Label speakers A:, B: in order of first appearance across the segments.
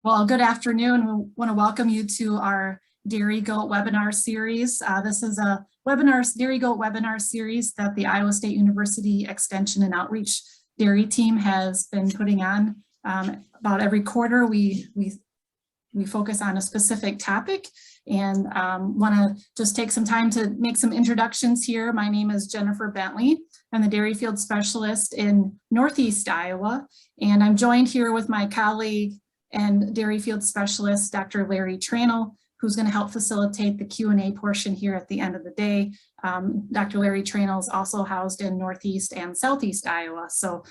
A: Well, good afternoon. We want to welcome you to our Dairy Goat webinar series. This is a Dairy Goat webinar series that the Iowa State University Extension and Outreach Dairy Team has been putting on. About every quarter, we focus on a specific topic, and want to just take some time to make some introductions here. My name is Jennifer Bentley. I'm the Dairy Field Specialist in Northeast Iowa, and I'm joined here with my colleague and Dairy Field Specialist, Dr. Larry Tranel, who's going to help facilitate the Q&A portion here at the end of the day. Dr. Larry Tranel is also housed in Northeast and Southeast Iowa. So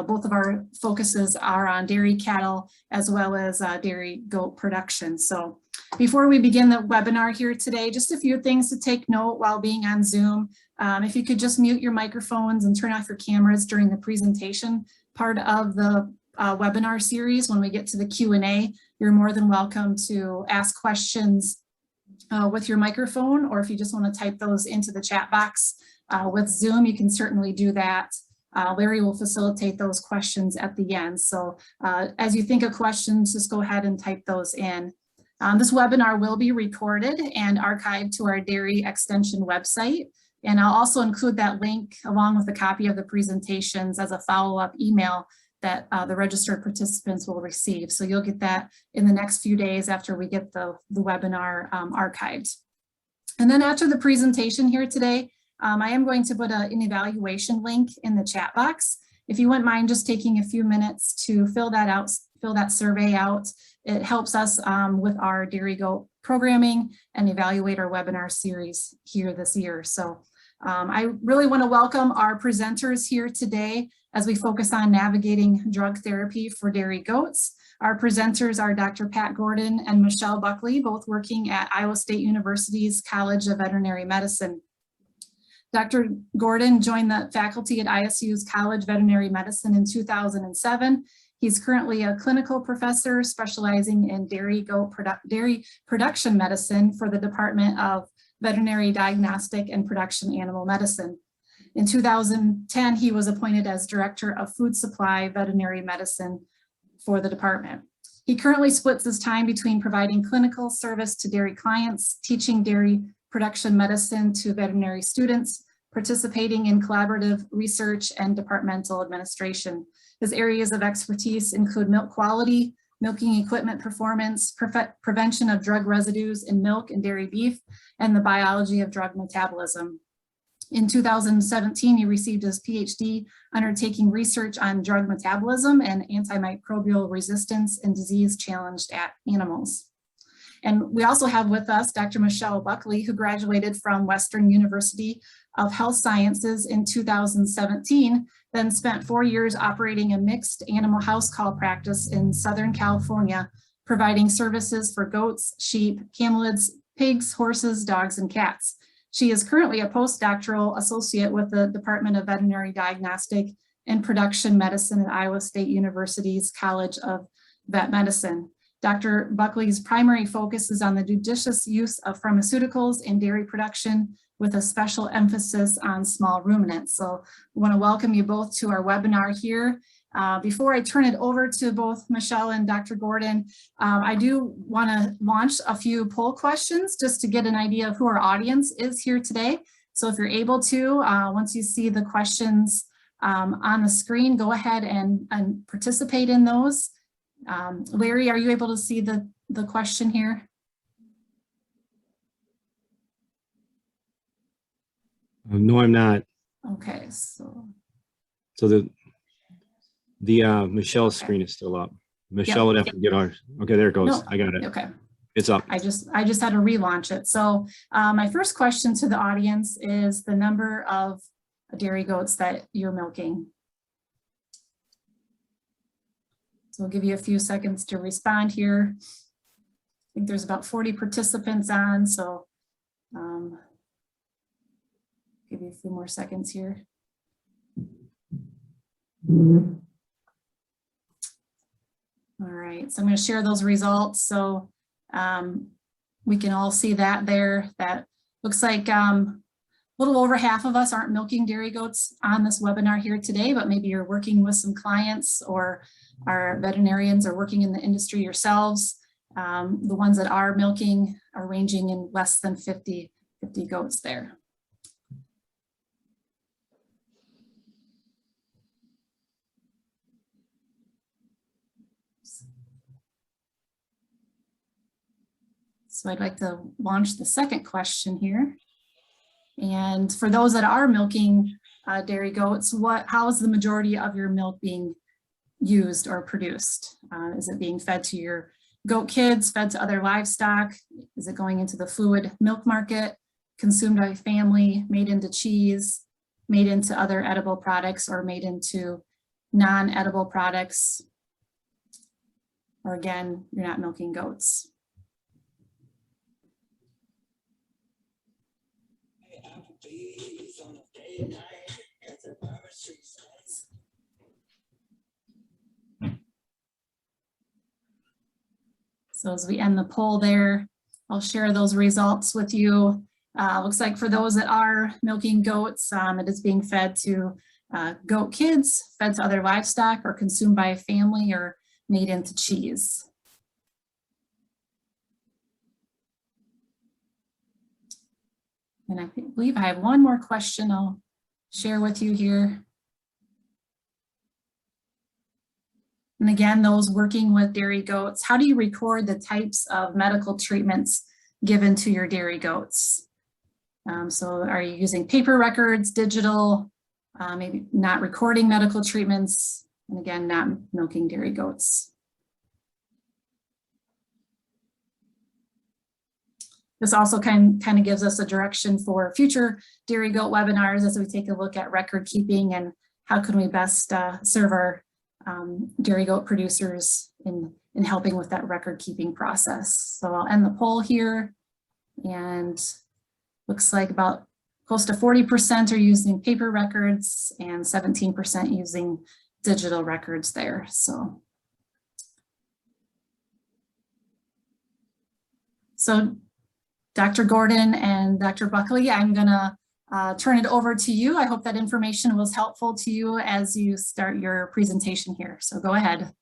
A: both of our focuses are on dairy cattle as well as dairy goat production. So before we begin the webinar here today, just a few things to take note while being on Zoom. If you could just mute your microphones and turn off your cameras during the presentation part of the webinar series. When we get to the Q&A, you're more than welcome to ask questions with your microphone, or if you just want to type those into the chat box with Zoom, you can certainly do that. Larry will facilitate those questions at the end. So as you think of questions, just go ahead and type those in. This webinar will be recorded and archived to our Dairy Extension website. And I'll also include that link along with a copy of the presentations as a follow-up email that the registered participants will receive. So you'll get that in the next few days after we get the webinar archived. And then after the presentation here today, I am going to put an evaluation link in the chat box. If you wouldn't mind just taking a few minutes to fill that out, fill that survey out. It helps us with our Dairy Goat programming and evaluate our webinar series here this year. So I really want to welcome our presenters here today as we focus on navigating drug therapy for dairy goats. Our presenters are Dr. Pat Gorden and Michelle Buckley, both working at Iowa State University's College of Veterinary Medicine. Dr. Gorden joined the faculty at ISU's College of Veterinary Medicine in 2007. He's currently a clinical professor specializing in dairy production medicine for the Department of Veterinary Diagnostic and Production Animal Medicine. In 2010, he was appointed as Director of Food Supply Veterinary Medicine for the department. He currently splits his time between providing clinical service to dairy clients, teaching dairy production medicine to veterinary students, participating in collaborative research and departmental administration. His areas of expertise include milk quality, milking equipment performance, prevention of drug residues in milk and dairy beef, and the biology of drug metabolism. In 2017, he received his PhD undertaking research on drug metabolism and antimicrobial resistance in disease-challenged animals. And we also have with us Dr. Michelle Buckley, who graduated from Western University of Health Sciences in 2017, then spent 4 years operating a mixed animal house call practice in Southern California, providing services for goats, sheep, camelids, pigs, horses, dogs, and cats. She is currently a postdoctoral associate with the Department of Veterinary Diagnostic and Production Medicine at Iowa State University's College of Vet Medicine. Dr. Buckley's primary focus is on the judicious use of pharmaceuticals in dairy production with a special emphasis on small ruminants. So we want to welcome you both to our webinar here. Before I turn it over to both Michelle and Dr. Gorden, I do want to launch a few poll questions just to get an idea of who our audience is here today. So if you're able to, once you see the questions on the screen, go ahead and participate in those. Larry, are you able to see the question here?
B: No, I'm not.
A: Okay, so
B: the Michelle's screen is still up. Michelle would have to get ours. Okay, there it goes.
A: No,
B: I got it.
A: Okay.
B: It's up.
A: I just had to relaunch it. So my first question to the audience is the number of dairy goats that you're milking. So we'll give you a few seconds to respond here. I think there's about 40 participants on, so give you a few more seconds here. All right, so I'm going to share those results so we can all see that there. That looks like a little over half of us aren't milking dairy goats on this webinar here today, but maybe you're working with some clients or are veterinarians or working in the industry yourselves. The ones that are milking are ranging in less than 50 goats there. So I'd like to launch the second question here. And for those that are milking dairy goats, how is the majority of your milk being used or produced? Is it being fed to your goat kids, fed to other livestock? Is it going into the fluid milk market, consumed by family, made into cheese, made into other edible products, or made into non-edible products? Or again, you're not milking goats. So as we end the poll there, I'll share those results with you. Looks like for those that are milking goats, it is being fed to goat kids, fed to other livestock, or consumed by a family, or made into cheese. And I believe I have one more question I'll share with you here. And again, those working with dairy goats, how do you record the types of medical treatments given to your dairy goats? So are you using paper records, digital, maybe not recording medical treatments, and again, not milking dairy goats? This also kind of gives us a direction for future dairy goat webinars as we take a look at record keeping and how can we best serve our dairy goat producers in helping with that record keeping process. So I'll end the poll here, and looks like about close to 40% are using paper records and 17% using digital records there. So Dr. Gorden and Dr. Buckley, I'm gonna turn it over to you. I hope that information was helpful to you as you start your presentation here. So go ahead.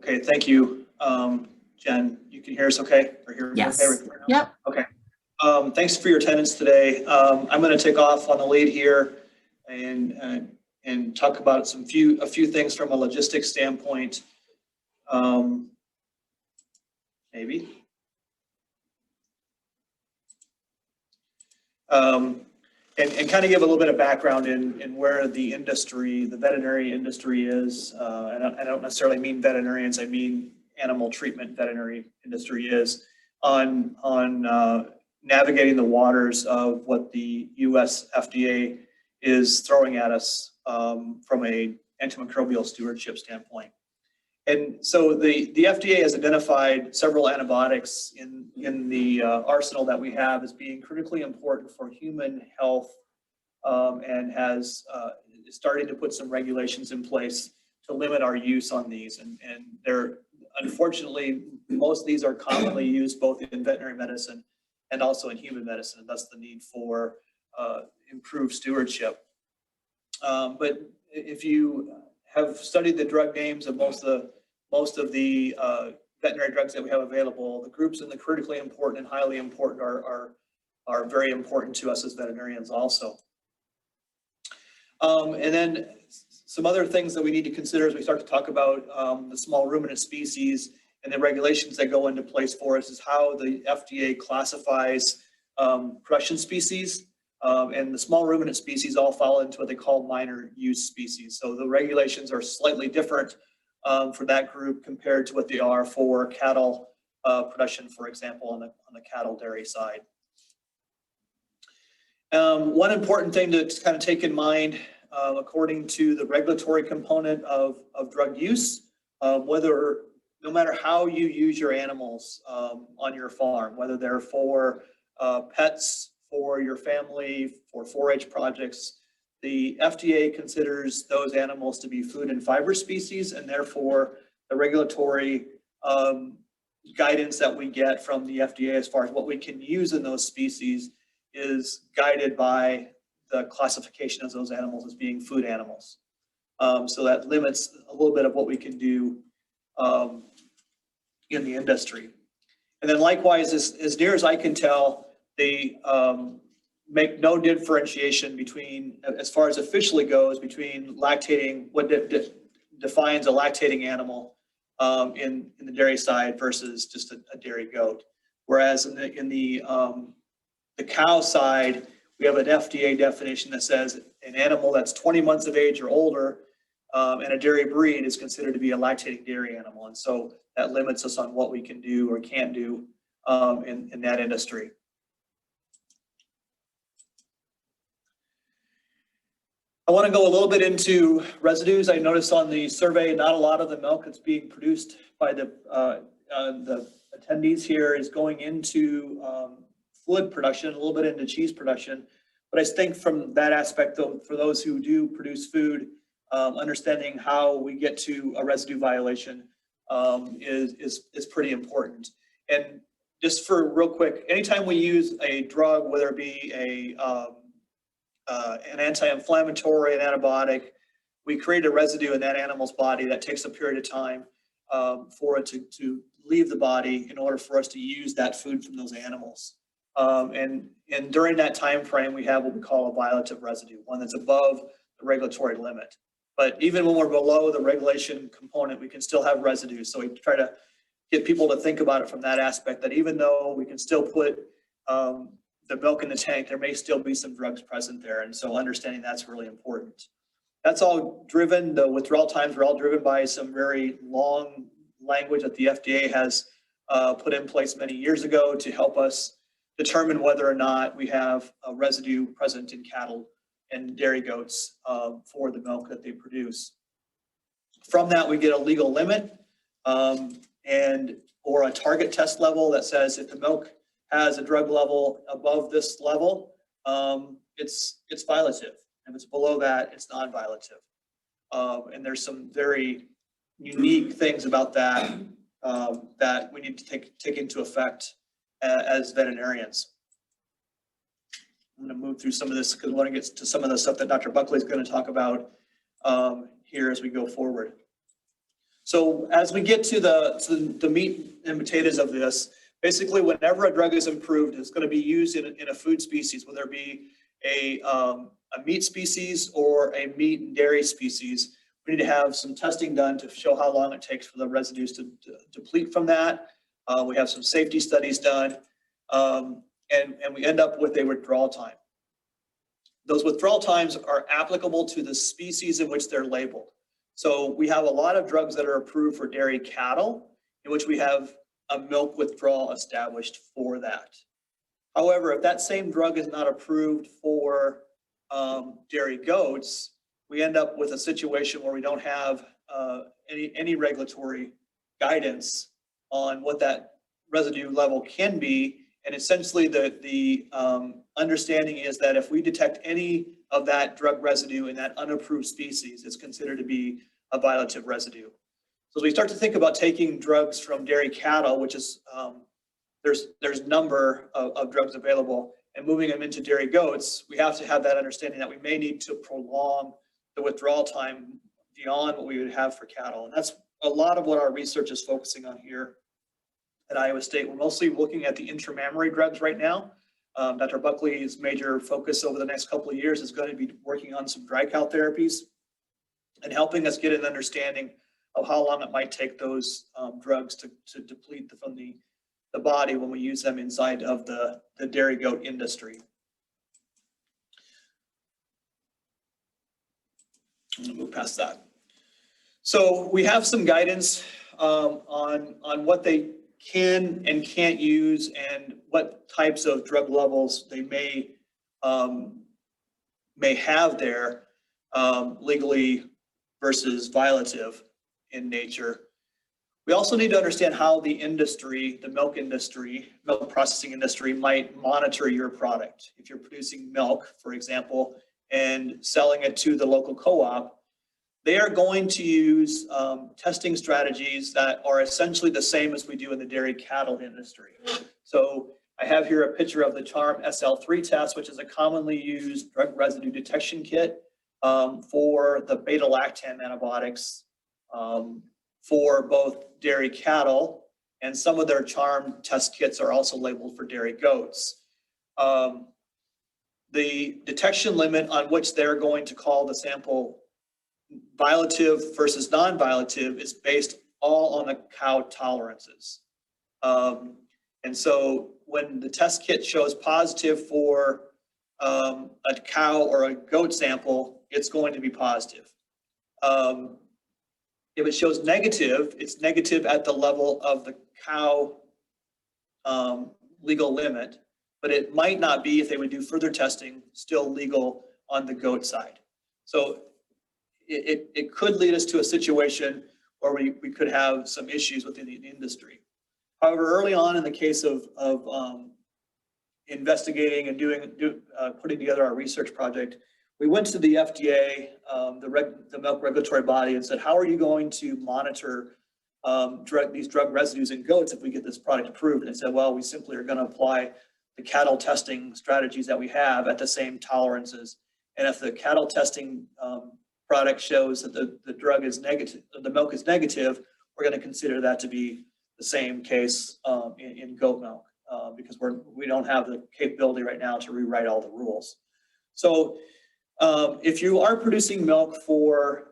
C: Okay, thank you. Jen, you can hear us okay? Or hear
A: yes.
C: Okay right now?
A: Yep.
C: Okay. Thanks for your attendance today. I'm going to take off on the lead here and talk about a few things from a logistics standpoint. Maybe. And kind of give a little bit of background in where the industry, the veterinary industry is. I don't necessarily mean veterinarians, I mean animal treatment veterinary industry is on navigating the waters of what the US FDA is throwing at us from a antimicrobial stewardship standpoint. And so the FDA has identified several antibiotics in the arsenal that we have as being critically important for human health, and has started to put some regulations in place to limit our use on these. And they're, unfortunately, most of these are commonly used both in veterinary medicine and also in human medicine, and thus the need for improved stewardship. But if you have studied the drug names of most of the veterinary drugs that we have available, the groups in the critically important and highly important are very important to us as veterinarians also. And then some other things that we need to consider as we start to talk about the small ruminant species and the regulations that go into place for us is how the FDA classifies production species. And the small ruminant species all fall into what they call minor use species. So the regulations are slightly different for that group compared to what they are for cattle production, for example, on the cattle dairy side. One important thing to kind of take in mind, according to the regulatory component of drug use, no matter how you use your animals on your farm, whether they're for pets, for your family, for 4-H projects, the FDA considers those animals to be food and fiber species, and therefore the regulatory guidance that we get from the FDA as far as what we can use in those species is guided by the classification of those animals as being food animals. So that limits a little bit of what we can do in the industry. And then likewise, as near as I can tell, they make no differentiation between, as far as officially goes, between lactating, what defines a lactating animal in the dairy side versus just a dairy goat. Whereas in the cow side, we have an FDA definition that says an animal that's 20 months of age or older and a dairy breed is considered to be a lactating dairy animal. And so that limits us on what we can do or can't do in that industry. I want to go a little bit into residues. I noticed on the survey, not a lot of the milk that's being produced by the attendees here is going into fluid production, a little bit into cheese production. But I think from that aspect, though, for those who do produce food, understanding how we get to a residue violation is pretty important. And just for real quick, anytime we use a drug, whether it be an anti-inflammatory, an antibiotic, we create a residue in that animal's body that takes a period of time for it to leave the body in order for us to use that food from those animals. And during that time frame, we have what we call a violative residue, one that's above the regulatory limit. But even when we're below the regulation component, we can still have residue. So we try to get people to think about it from that aspect, that even though we can still put the milk in the tank, there may still be some drugs present there. And so understanding that's really important. That's all driven, the withdrawal times are all driven by some very long language that the FDA has put in place many years ago to help us determine whether or not we have a residue present in cattle and dairy goats for the milk that they produce. From that, we get a legal limit or a target test level that says if the milk has a drug level above this level, it's violative. If it's below that, it's non-violative. And there's some very unique things about that that we need to take into effect as veterinarians. I'm going to move through some of this because I want to get to some of the stuff that Dr. Buckley is going to talk about here as we go forward. So as we get to the meat and potatoes of this, basically whenever a drug is approved, it's going to be used in a food species, whether it be a meat species or a meat and dairy species. We need to have some testing done to show how long it takes for the residues to deplete from that. We have some safety studies done, and we end up with a withdrawal time. Those withdrawal times are applicable to the species in which they're labeled. So we have a lot of drugs that are approved for dairy cattle, in which we have a milk withdrawal established for that. However, if that same drug is not approved for dairy goats, we end up with a situation where we don't have any regulatory guidance on what that residue level can be. And essentially the understanding is that if we detect any of that drug residue in that unapproved species, it's considered to be a violative residue. So as we start to think about taking drugs from dairy cattle, which is, there's a number of drugs available, and moving them into dairy goats, we have to have that understanding that we may need to prolong the withdrawal time beyond what we would have for cattle. And that's a lot of what our research is focusing on here at Iowa State. We're mostly looking at the intramammary drugs right now. Dr. Buckley's major focus over the next couple of years is going to be working on some dry cow therapies and helping us get an understanding of how long it might take those drugs to deplete from the body when we use them inside of the dairy goat industry. I'm gonna move past that. So we have some guidance on what they can and can't use and what types of drug levels they may have there legally versus violative in nature. We also need to understand how the industry, the milk industry, milk processing industry might monitor your product. If you're producing milk, for example, and selling it to the local co-op, they are going to use testing strategies that are essentially the same as we do in the dairy cattle industry. So I have here a picture of the Charm SL3 test, which is a commonly used drug residue detection kit for the beta-lactam antibiotics for both dairy cattle, and some of their charm test kits are also labeled for dairy goats. The detection limit on which they're going to call the sample violative versus non-violative is based all on the cow tolerances. And so when the test kit shows positive for a cow or a goat sample, it's going to be positive. If it shows negative, it's negative at the level of the cow legal limit, but it might not be, if they would do further testing, still legal on the goat side. So it could lead us to a situation where we could have some issues within the industry. However, early on in the case of investigating and putting together our research project, we went to the FDA, the milk regulatory body, and said, how are you going to monitor these drug residues in goats if we get this product approved? And they said, well, we simply are going to apply the cattle testing strategies that we have at the same tolerances. And if the cattle testing product shows that the drug is negative, the milk is negative, we're going to consider that to be the same case in goat milk because we don't have the capability right now to rewrite all the rules. So if you are producing milk for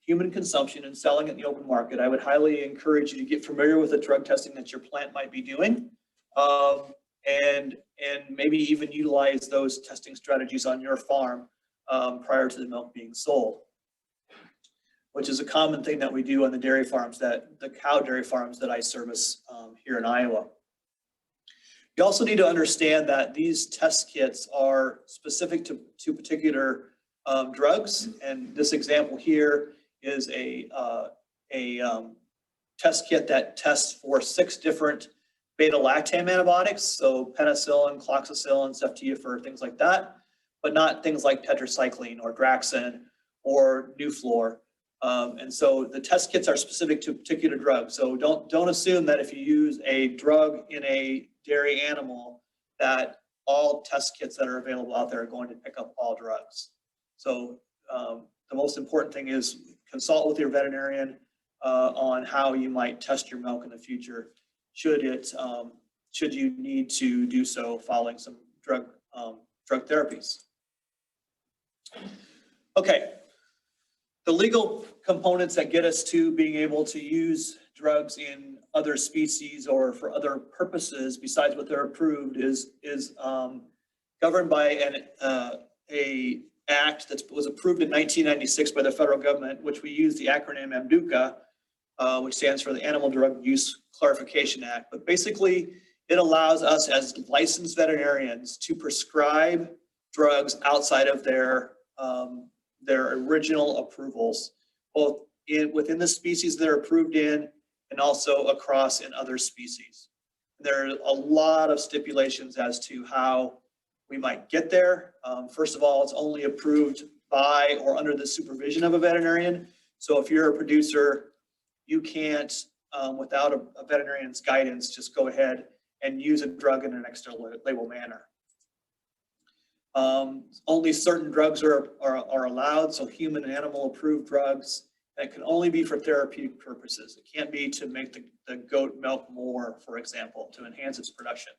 C: human consumption and selling it in the open market, I would highly encourage you to get familiar with the drug testing that your plant might be doing, and maybe even utilize those testing strategies on your farm prior to the milk being sold, which is a common thing that we do on the dairy farms, the cow dairy farms that I service here in Iowa. You also need to understand that these test kits are specific to particular drugs, and this example here is a test kit that tests for 6 different beta-lactam antibiotics, so penicillin, cloxacillin, ceftiafur, things like that, but not things like tetracycline or Draxin or Nuflor. And so the test kits are specific to a particular drug. So don't assume that if you use a drug in a dairy animal that all test kits that are available out there are going to pick up all drugs. So the most important thing is consult with your veterinarian on how you might test your milk in the future, should you need to do so following some drug therapies. Okay. The legal components that get us to being able to use drugs in other species or for other purposes besides what they're approved is governed by a act that was approved in 1996 by the federal government, which we use the acronym Amduka, which stands for the Animal Drug Use Clarification Act. But basically, it allows us as licensed veterinarians to prescribe drugs outside of their original approvals, both within the species they're approved in and also across in other species. There are a lot of stipulations as to how we might get there. First of all, it's only approved by or under the supervision of a veterinarian. So if you're a producer, you can't, without a veterinarian's guidance, just go ahead and use a drug in an extra label manner. Only certain drugs are allowed, so human and animal approved drugs, that can only be for therapeutic purposes. It can't be to make the goat milk more, for example, to enhance its production.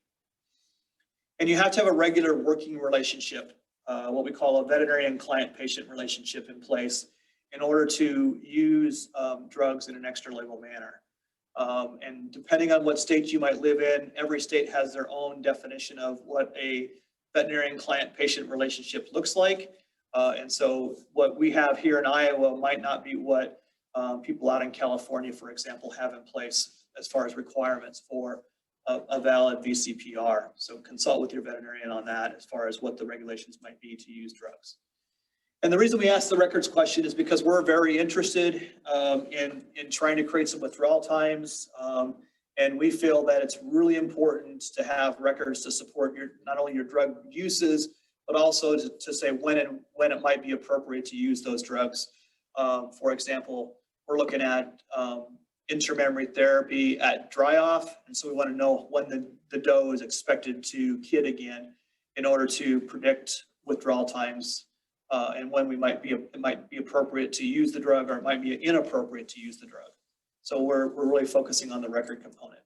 C: And you have to have a regular working relationship, what we call a veterinarian client-patient relationship in place in order to use drugs in an extra label manner. And depending on what state you might live in, every state has their own definition of what a veterinarian client-patient relationship looks like. And so what we have here in Iowa might not be what people out in California, for example, have in place as far as requirements for a valid VCPR. So consult with your veterinarian on that as far as what the regulations might be to use drugs. And the reason we asked the records question is because we're very interested in trying to create some withdrawal times. And we feel that it's really important to have records to support not only your drug uses, but also to say when it might be appropriate to use those drugs. For example, we're looking at intramammary therapy at dry off. And so we want to know when the doe is expected to kid again in order to predict withdrawal times and when it might be appropriate to use the drug, or it might be inappropriate to use the drug. So we're really focusing on the record component.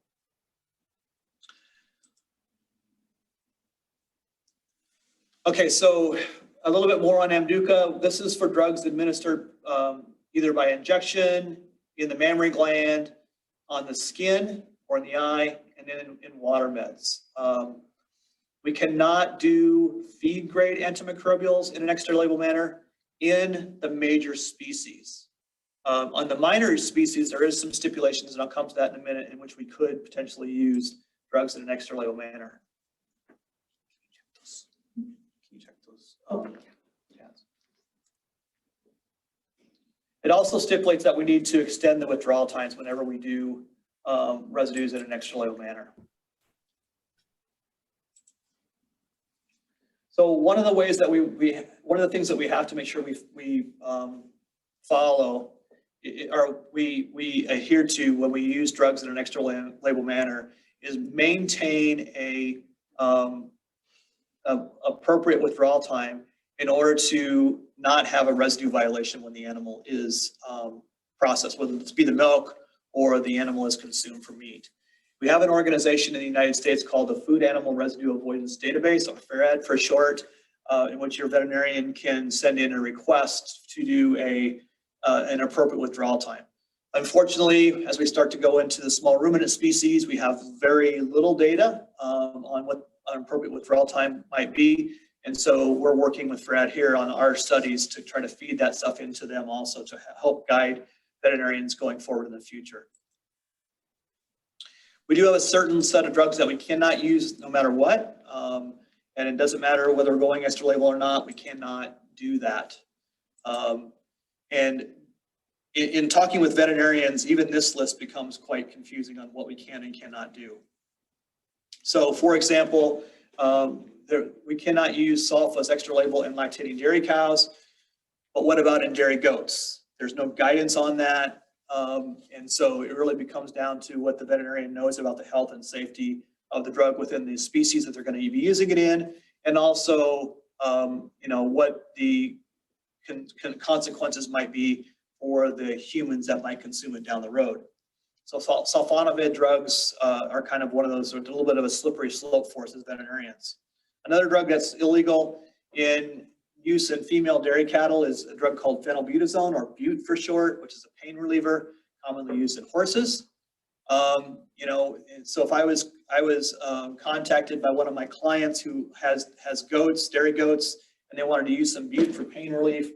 C: Okay, so a little bit more on Amduka. This is for drugs administered either by injection, in the mammary gland, on the skin, or in the eye, and then in water meds. We cannot do feed grade antimicrobials in an extra label manner in the major species. On the minor species, there is some stipulations, and I'll come to that in a minute, in which we could potentially use drugs in an extra label manner. Can you check those? Oh, yes. It also stipulates that we need to extend the withdrawal times whenever we do residues in an extra label manner. So one of the ways that one of the things that we have to make sure we follow, or we adhere to when we use drugs in an extra label manner, is maintain a appropriate withdrawal time in order to not have a residue violation when the animal is processed, whether it's be the milk or the animal is consumed for meat. We have an organization in the United States called the Food Animal Residue Avoidance Database, or Farad for short, in which your veterinarian can send in a request to do an appropriate withdrawal time. Unfortunately, as we start to go into the small ruminant species, we have very little data on what an appropriate withdrawal time might be. And so we're working with Farad here on our studies to try to feed that stuff into them also to help guide veterinarians going forward in the future. We do have a certain set of drugs that we cannot use no matter what. And it doesn't matter whether we're going extra label or not, we cannot do that. And in talking with veterinarians, even this list becomes quite confusing on what we can and cannot do. So for example, we cannot use sulfas extra label in lactating dairy cows, but what about in dairy goats? There's no guidance on that. And so it really becomes down to what the veterinarian knows about the health and safety of the drug within the species that they're going to be using it in, and also, what the consequences might be for the humans that might consume it down the road. So sulfonamide drugs are kind of one of those, a little bit of a slippery slope for us as veterinarians. Another drug that's illegal in use in female dairy cattle is a drug called phenylbutazone, or bute for short, which is a pain reliever commonly used in horses. So if I was contacted by one of my clients who has goats, dairy goats, and they wanted to use some bute for pain relief,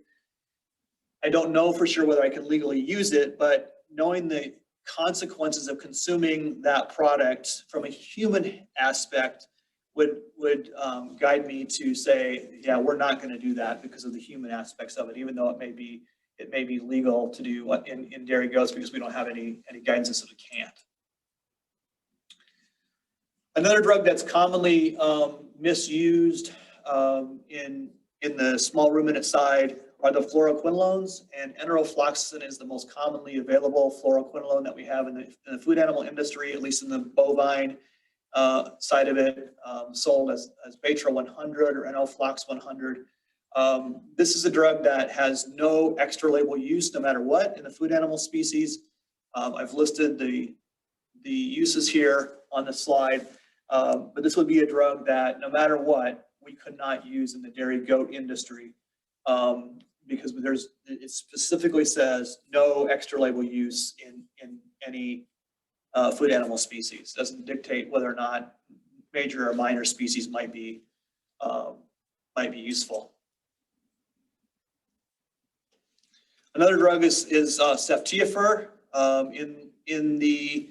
C: I don't know for sure whether I can legally use it, but knowing the consequences of consuming that product from a human aspect would guide me to say, yeah, we're not going to do that because of the human aspects of it, even though it may be legal to do in dairy goats because we don't have any guidance that says we can't. Another drug that's commonly misused in the small ruminant side are the fluoroquinolones, and enterofloxacin is the most commonly available fluoroquinolone that we have in the food animal industry, at least in the bovine side of it, sold as Batra 100 or Enoflox 100. This is a drug that has no extra label use no matter what in the food animal species. I've listed the uses here on the slide, but this would be a drug that no matter what, we could not use in the dairy goat industry because it specifically says no extra label use in any food animal species. Doesn't dictate whether or not major or minor species might be useful. Another drug is ceftiafur. In the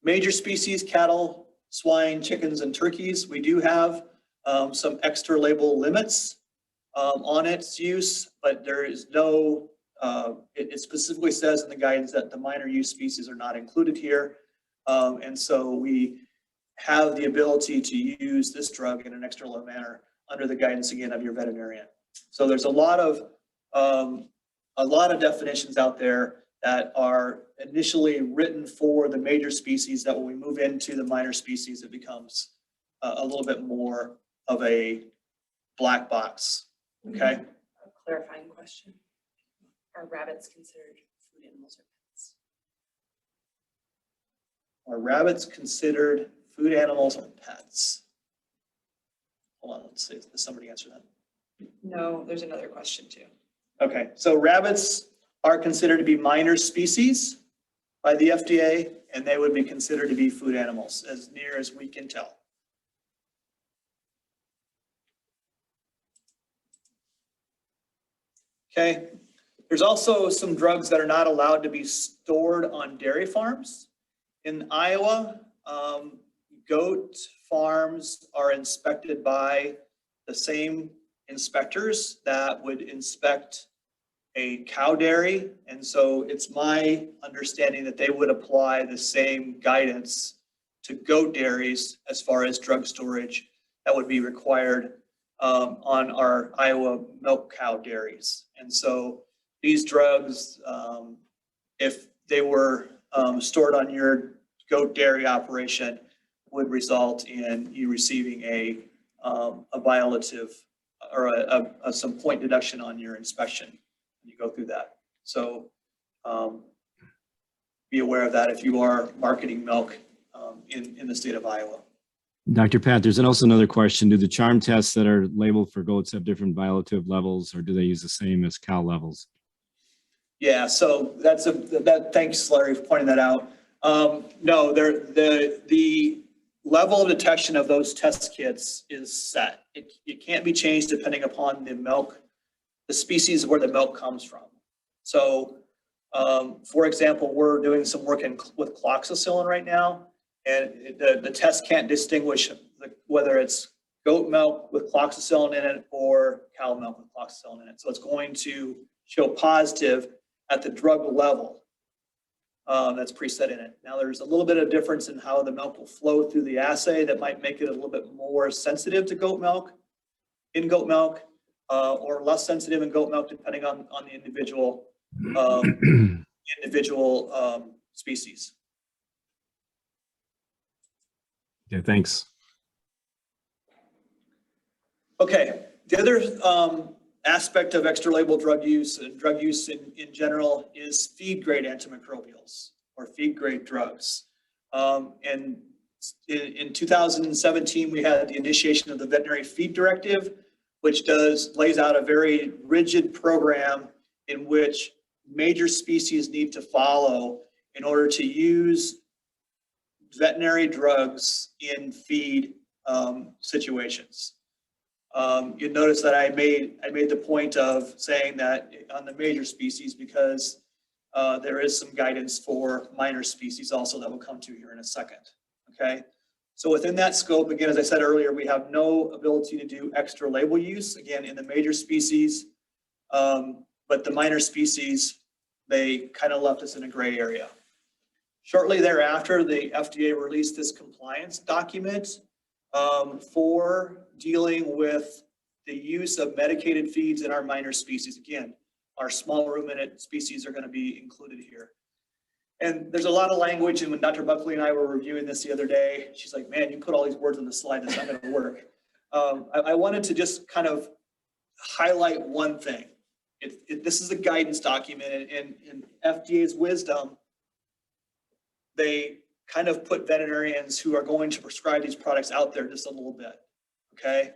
C: major species, cattle, swine, chickens, and turkeys, we do have some extra label limits on its use, but there is no, it specifically says in the guidance that the minor use species are not included here. And so we have the ability to use this drug in an extra low manner under the guidance again of your veterinarian. So there's a lot of definitions out there that are initially written for the major species that when we move into the minor species, it becomes a little bit more of a black box. Okay.
D: clarifying question. Are rabbits considered food animals or pets?
C: Are rabbits considered food animals or pets? Hold on, let's see, does somebody answer that?
D: No, there's another question too.
C: Okay, so rabbits are considered to be minor species by the FDA, and they would be considered to be food animals, as near as we can tell. Okay, there's also some drugs that are not allowed to be stored on dairy farms. In Iowa, goat farms are inspected by the same inspectors that would inspect a cow dairy. And so it's my understanding that they would apply the same guidance to goat dairies as far as drug storage that would be required on our Iowa milk cow dairies. And so these drugs, if they were stored on your goat dairy operation, would result in you receiving a violative or some point deduction on your inspection when you go through that. So be aware of that if you are marketing milk in the state of Iowa.
B: Dr. Pat, there's also another question. Do the charm tests that are labeled for goats have different violative levels, or do they use the same as cow levels?
C: Yeah, so thanks, Larry, for pointing that out. No, the level of detection of those test kits is set. It can't be changed depending upon the milk, the species where the milk comes from. So, for example, we're doing some work with cloxacillin right now, and the test can't distinguish whether it's goat milk with cloxacillin in it or cow milk with cloxacillin in it. So it's going to show positive at the drug level that's preset in it. Now there's a little bit of difference in how the milk will flow through the assay that might make it a little bit more sensitive to goat milk, or less sensitive in goat milk depending on the individual species.
B: Okay, thanks.
C: Okay, the other aspect of extra label drug use and drug use in general is feed grade antimicrobials or feed grade drugs. And in 2017, we had the initiation of the Veterinary Feed Directive, which lays out a very rigid program in which major species need to follow in order to use veterinary drugs in feed situations. You'll notice that I made the point of saying that on the major species because there is some guidance for minor species also that we'll come to here in a second. Okay, so within that scope, again, as I said earlier, we have no ability to do extra label use again in the major species, but the minor species, they kind of left us in a gray area. Shortly thereafter, the FDA released this compliance document for dealing with the use of medicated feeds in our minor species. Again, our small ruminant species are going to be included here. And there's a lot of language, and when Dr. Buckley and I were reviewing this the other day, she's like, man, you put all these words on the slide, that's not going to work. I wanted to just kind of highlight one thing. This is a guidance document, and in FDA's wisdom, they kind of put veterinarians who are going to prescribe these products out there just a little bit, okay?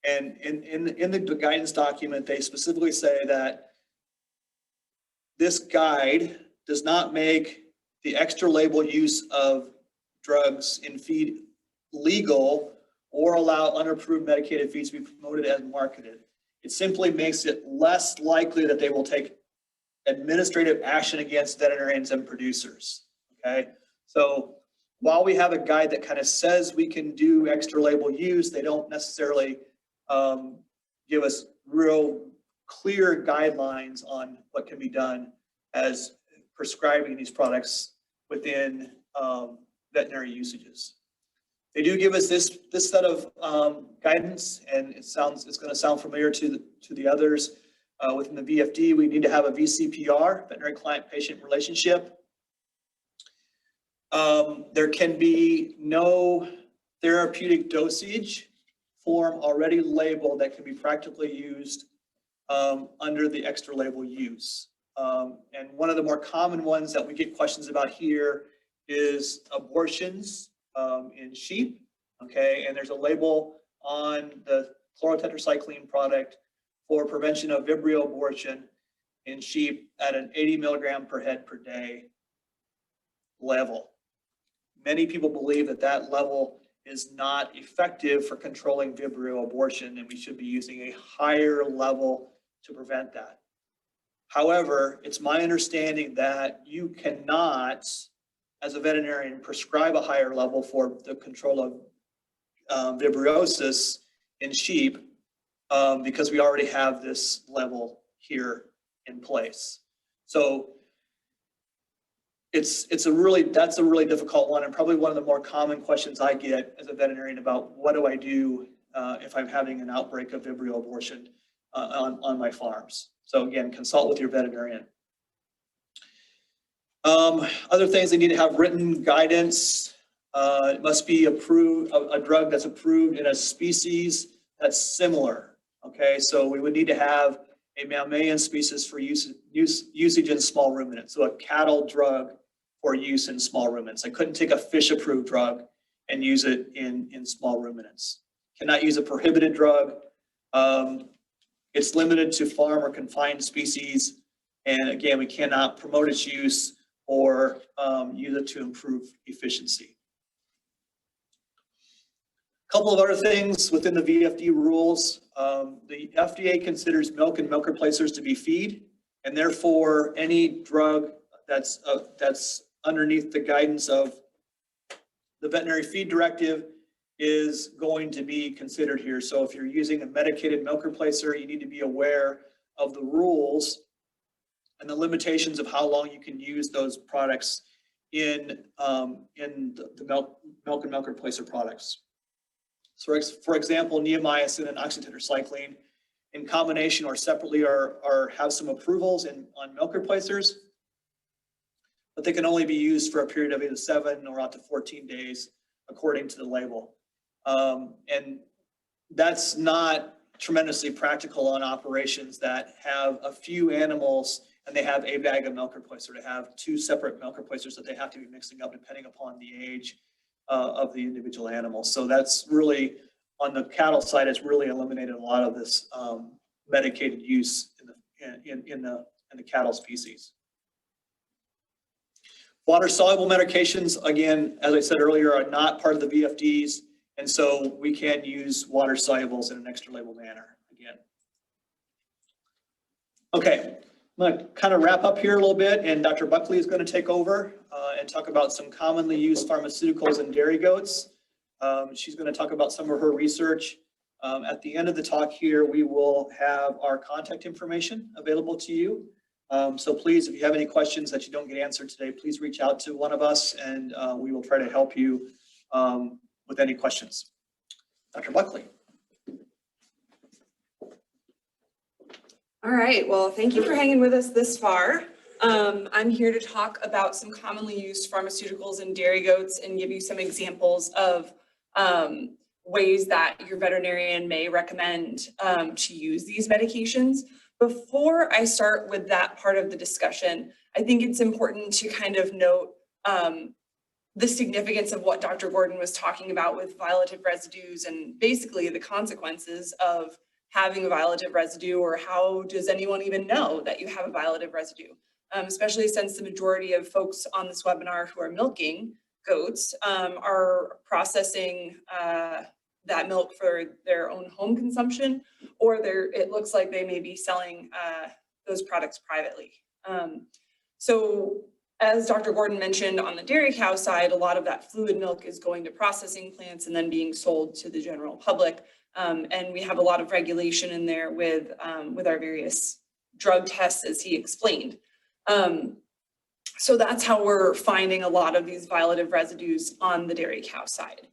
C: And in the guidance document, they specifically say that this guide does not make the extra label use of drugs in feed legal or allow unapproved medicated feeds to be promoted as marketed. It simply makes it less likely that they will take administrative action against veterinarians and producers, okay? So while we have a guide that kind of says we can do extra label use, they don't necessarily give us real clear guidelines on what can be done as prescribing these products within veterinary usages. They do give us this set of guidance, and it's going to sound familiar to the others. Within the VFD, we need to have a VCPR, veterinary client-patient relationship. There can be no therapeutic dosage form already labeled that can be practically used under the extra label use. And one of the more common ones that we get questions about here is abortions in sheep, okay? And there's a label on the chlorotetracycline product for prevention of Vibrio abortion in sheep at an 80 milligram per head per day level. Many people believe that that level is not effective for controlling Vibrio abortion, and we should be using a higher level to prevent that. However, it's my understanding that you cannot, as a veterinarian, prescribe a higher level for the control of vibriosis in sheep because we already have this level here in place. So that's a really difficult one, and probably one of the more common questions I get as a veterinarian about what do I do if I'm having an outbreak of Vibrio abortion on my farms. So again, consult with your veterinarian. Other things, they need to have written guidance. It must be approved, a drug that's approved in a species that's similar. Okay, so we would need to have a mammalian species for usage in small ruminants. So a cattle drug for use in small ruminants. I couldn't take a fish approved drug and use it in small ruminants. Cannot use a prohibited drug. It's limited to farm or confined species. And again, we cannot promote its use or use it to improve efficiency. A couple of other things within the VFD rules. The FDA considers milk and milk replacers to be feed, and therefore any drug that's underneath the guidance of the veterinary feed directive is going to be considered here. So if you're using a medicated milk replacer, you need to be aware of the rules and the limitations of how long you can use those products in the milk and milk replacer products. So for example, neomycin and oxytetracycline in combination or separately have some approvals on milk replacers, but they can only be used for a period of either 7 or out to 14 days according to the label. And that's not tremendously practical on operations that have a few animals and they have a bag of milk replacer to have 2 separate milk replacers that they have to be mixing up depending upon the age of the individual animal. So that's really, on the cattle side, it's really eliminated a lot of this medicated use in the cattle species. Water-soluble medications, again, as I said earlier, are not part of the VFDs, and so we can use water solubles in an extra label manner again. Okay, I'm going to kind of wrap up here a little bit, and Dr. Buckley is going to take over and talk about some commonly used pharmaceuticals in dairy goats. She's going to talk about some of her research. At the end of the talk here, we will have our contact information available to you. So please, if you have any questions that you don't get answered today, please reach out to one of us and we will try to help you with any questions. Dr. Buckley.
D: All right, well, thank you for hanging with us this far. I'm here to talk about some commonly used pharmaceuticals in dairy goats and give you some examples of ways that your veterinarian may recommend to use these medications. Before I start with that part of the discussion, I think it's important to kind of note the significance of what Dr. Gorden was talking about with violative residues and basically the consequences of having a violative residue, or how does anyone even know that you have a violative residue? Especially since the majority of folks on this webinar who are milking goats are processing that milk for their own home consumption, or it looks like they may be selling those products privately. So as Dr. Gorden mentioned, on the dairy cow side, a lot of that fluid milk is going to processing plants and then being sold to the general public. And we have a lot of regulation in there with our various drug tests, as he explained. So that's how we're finding a lot of these violative residues on the dairy cow side.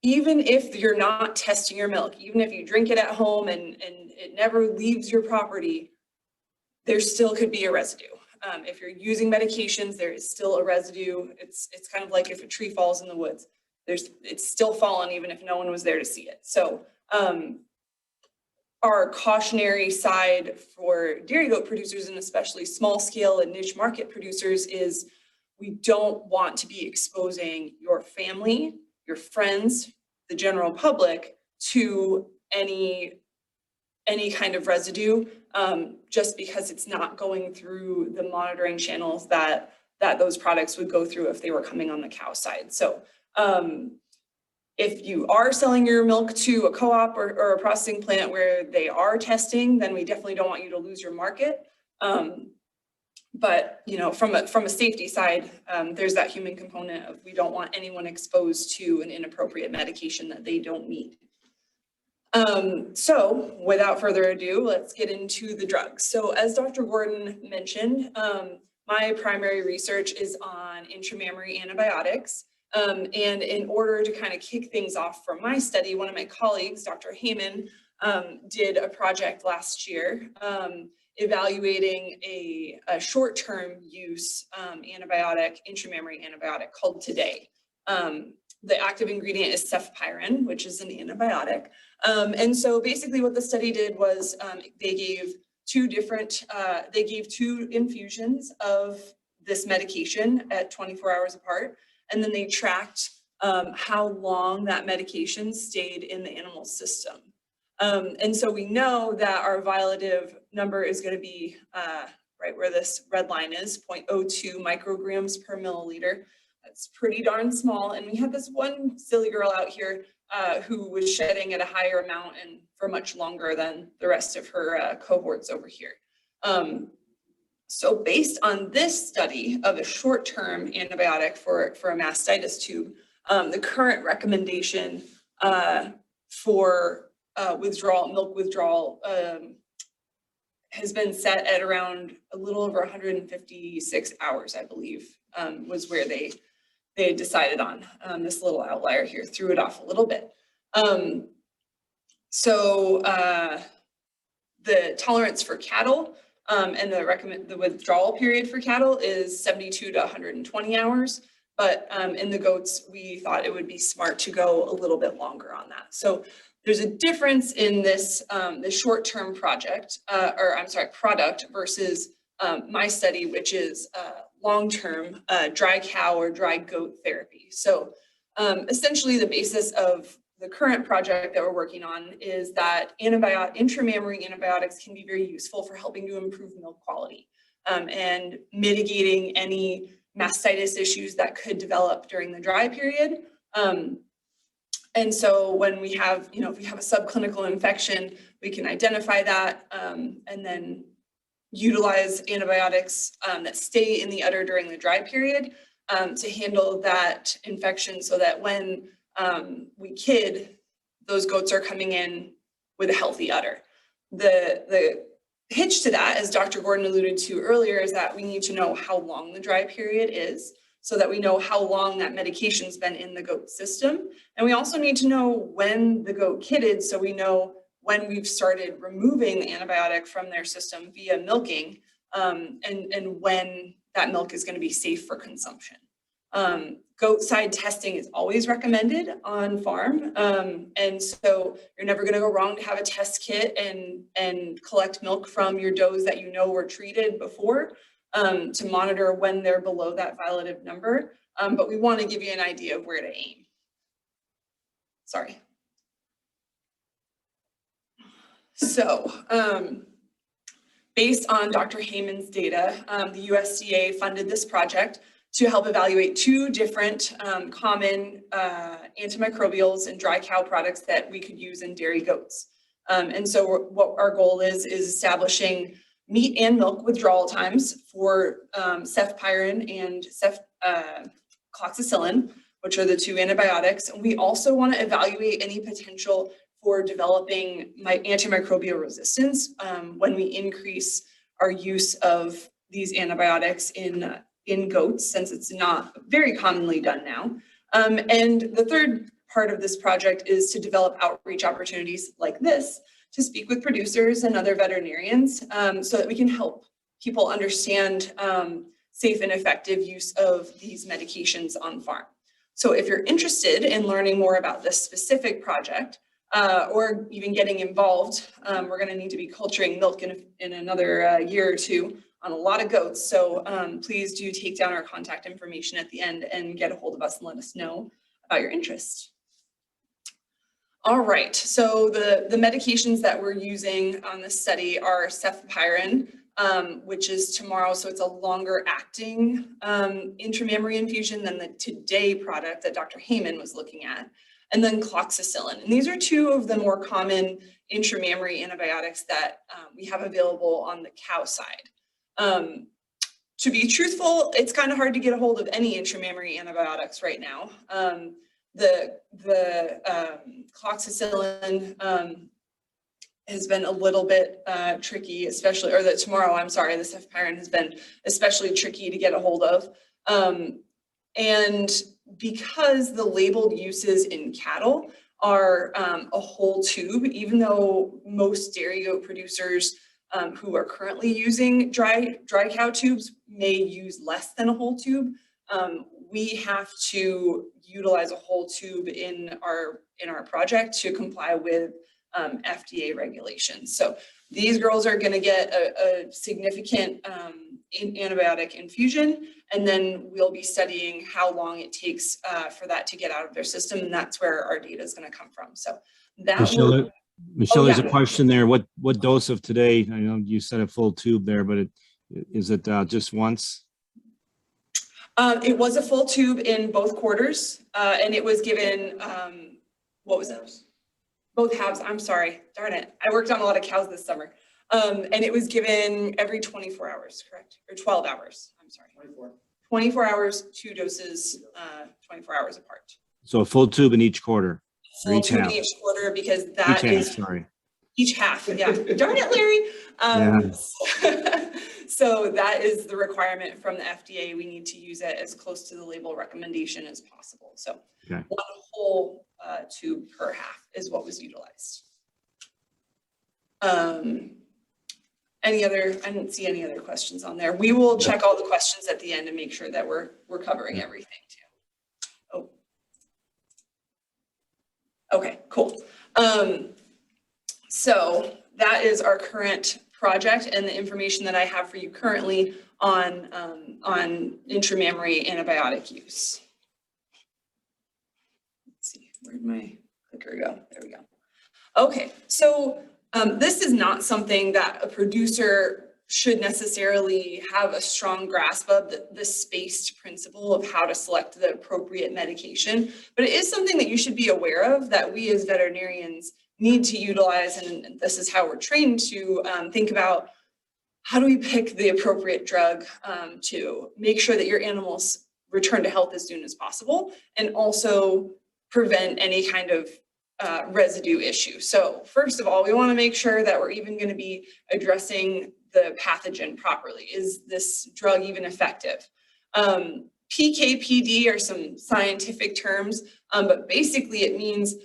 D: Even if you're not testing your milk, even if you drink it at home and it never leaves your property, there still could be a residue. If you're using medications, there is still a residue. It's kind of like if a tree falls in the woods, it's still fallen even if no one was there to see it. So our cautionary side for dairy goat producers, and especially small scale and niche market producers, is we don't want to be exposing your family, your friends, the general public to any kind of residue, just because it's not going through the monitoring channels that those products would go through if they were coming on the cow side. So if you are selling your milk to a co-op or a processing plant where they are testing, then we definitely don't want you to lose your market. But you know, from a safety side, there's that human component of we don't want anyone exposed to an inappropriate medication that they don't need. So without further ado, let's get into the drugs. So as Dr. Gorden mentioned, my primary research is on intramammary antibiotics. And in order to kind of kick things off for my study, one of my colleagues, Dr. Heyman, did a project last year evaluating a short-term use antibiotic, intramammary antibiotic called Today. The active ingredient is ceftiafur, which is an antibiotic. And so basically what the study did was they gave two infusions of this medication at 24 hours apart. And then they tracked how long that medication stayed in the animal system. And so we know that our violative number is going to be right where this red line is, 0.02 micrograms per milliliter. That's pretty darn small. And we had this one silly girl out here who was shedding at a higher amount and for much longer than the rest of her cohorts over here. So based on this study of a short-term antibiotic for a mastitis tube, the current recommendation for milk withdrawal has been set at around a little over 156 hours, I believe, was where they decided on. This little outlier here threw it off a little bit. So the tolerance for cattle and the withdrawal period for cattle is 72 to 120 hours. But in the goats, we thought it would be smart to go a little bit longer on that. So there's a difference in this short-term product versus my study, which is long-term dry cow or dry goat therapy. So essentially the basis of the current project that we're working on is that intramammary antibiotics can be very useful for helping to improve milk quality and mitigating any mastitis issues that could develop during the dry period. And so when we have, if we have a subclinical infection, we can identify that and then utilize antibiotics that stay in the udder during the dry period to handle that infection so that when we kid, those goats are coming in with a healthy udder. The hitch to that, as Dr. Gorden alluded to earlier, is that we need to know how long the dry period is so that we know how long that medication's been in the goat system. And we also need to know when the goat kidded so we know when we've started removing the antibiotic from their system via milking and when that milk is going to be safe for consumption. Goat side testing is always recommended on farm. And so you're never going to go wrong to have a test kit and collect milk from your does that you know were treated before to monitor when they're below that violative number. But we want to give you an idea of where to aim. Sorry. So based on Dr. Heyman's data, the USDA funded this project to help evaluate two different common antimicrobials and dry cow products that we could use in dairy goats. And so what our goal is establishing meat and milk withdrawal times for ceftiafur and ceftiafur, which are the two antibiotics. And we also want to evaluate any potential for developing antimicrobial resistance when we increase our use of these antibiotics in goats, since it's not very commonly done now. And the third part of this project is to develop outreach opportunities like this to speak with producers and other veterinarians so that we can help people understand safe and effective use of these medications on farm. So if you're interested in learning more about this specific project, or even getting involved. We're going to need to be culturing milk in another year or two on a lot of goats. So please do take down our contact information at the end and get a hold of us and let us know about your interest. All right, so the medications that we're using on this study are ceftiafur, which is tomorrow, so it's a longer acting intramammary infusion than the today product that Dr. Heyman was looking at, and then cloxacillin. And these are two of the more common intramammary antibiotics that we have available on the cow side. To be truthful, it's kind of hard to get a hold of any intramammary antibiotics right now. The cloxacillin has been a little bit tricky, especially, or the ceftiafur has been especially tricky to get a hold of. And because the labeled uses in cattle are a whole tube, even though most dairy goat producers who are currently using dry cow tubes may use less than a whole tube, we have to utilize a whole tube in our project to comply with FDA regulations. So these girls are going to get a significant antibiotic infusion, and then we'll be studying how long it takes for that to get out of their system, and that's where our data is going to come from. So that
B: Michelle, there's a question there. What dose of today? I know you said a full tube there, but is it just once?
D: It was a full tube in both quarters, and it was given, what was it? Both halves, I'm sorry, darn it. I worked on a lot of cows this summer. And it was given every 24 hours, correct? Or 12 hours, I'm sorry. 24 hours, 2 doses, 24 hours apart.
B: So a full tube in each quarter?
D: Full tube in each quarter, because that each half, yeah. Darn it, Larry. So that is the requirement from the FDA. We need to use it as close to the label recommendation as possible. So one whole tube per half is what was utilized. I didn't see any other questions on there. We will check all the questions at the end and make sure that we're covering everything too. Oh. Okay, cool. So that is our current project and the information that I have for you currently on intramammary antibiotic use. Let's see, where'd my clicker go? There we go. Okay, so this is not something that a producer should necessarily have a strong grasp of, the spaced principle of how to select the appropriate medication, but it is something that you should be aware of, that we as veterinarians need to utilize, and this is how we're trained to think about how do we pick the appropriate drug to make sure that your animals return to health as soon as possible, and also prevent any kind of residue issue. So first of all, we want to make sure that we're even going to be addressing the pathogen properly. Is this drug even effective? PK/PD are some scientific terms, but basically it means,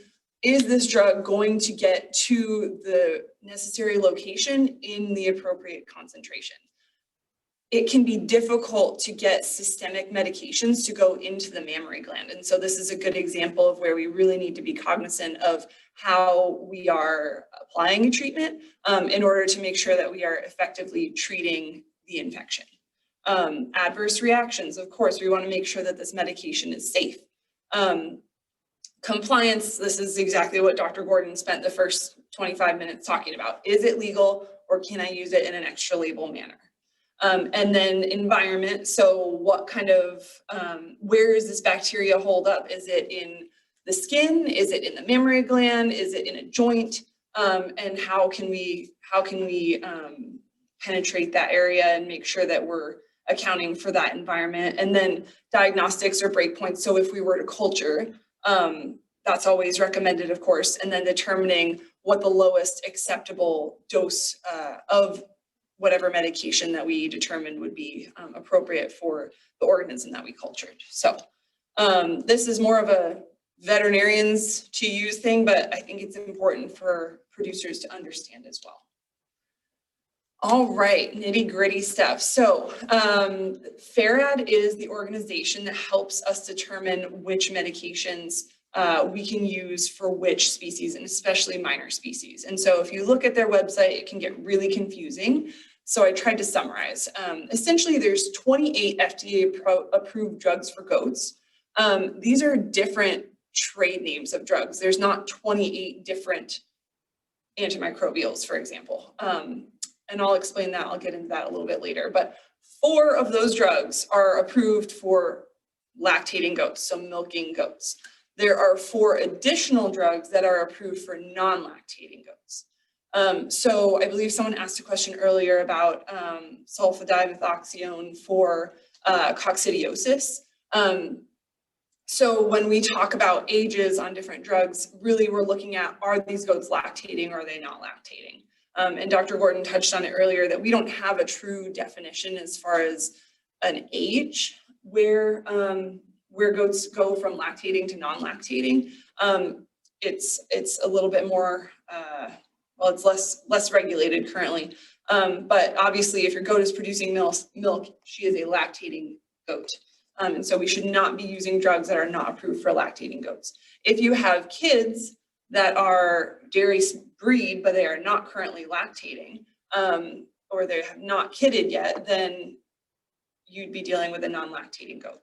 D: is this drug going to get to the necessary location in the appropriate concentration? It can be difficult to get systemic medications to go into the mammary gland. And so this is a good example of where we really need to be cognizant of how we are applying a treatment in order to make sure that we are effectively treating the infection. Adverse reactions, of course, we want to make sure that this medication is safe. Compliance, this is exactly what Dr. Gorden spent the first 25 minutes talking about. Is it legal, or can I use it in an extra label manner? And then environment, so what kind of, where is this bacteria hold up? Is it in the skin? Is it in the mammary gland? Is it in a joint? And how can we penetrate that area and make sure that we're accounting for that environment? And then diagnostics or breakpoints. So if we were to culture, that's always recommended, of course, and then determining what the lowest acceptable dose of whatever medication that we determined would be appropriate for the organism that we cultured. So this is more of a veterinarians to use thing, but I think it's important for producers to understand as well. All right, nitty gritty stuff. So Farad is the organization that helps us determine which medications we can use for which species, and especially minor species. And so if you look at their website, it can get really confusing. So I tried to summarize. Essentially, there's 28 FDA approved drugs for goats. These are different trade names of drugs. There's not 28 different antimicrobials, for example. And I'll explain that, I'll get into that a little bit later. But 4 of those drugs are approved for lactating goats, so milking goats. There are 4 additional drugs that are approved for non-lactating goats. So I believe someone asked a question earlier about sulfadimethoxam for coccidiosis. So when we talk about ages on different drugs, really we're looking at, are these goats lactating or are they not lactating? And Dr. Gordon touched on it earlier that we don't have a true definition as far as an age where goats go from lactating to non-lactating. It's a little bit more, well, it's less regulated currently. But obviously if your goat is producing milk, she is a lactating goat. And so we should not be using drugs that are not approved for lactating goats. If you have kids that are dairy breed, but they are not currently lactating, or they have not kidded yet, then you'd be dealing with a non-lactating goat.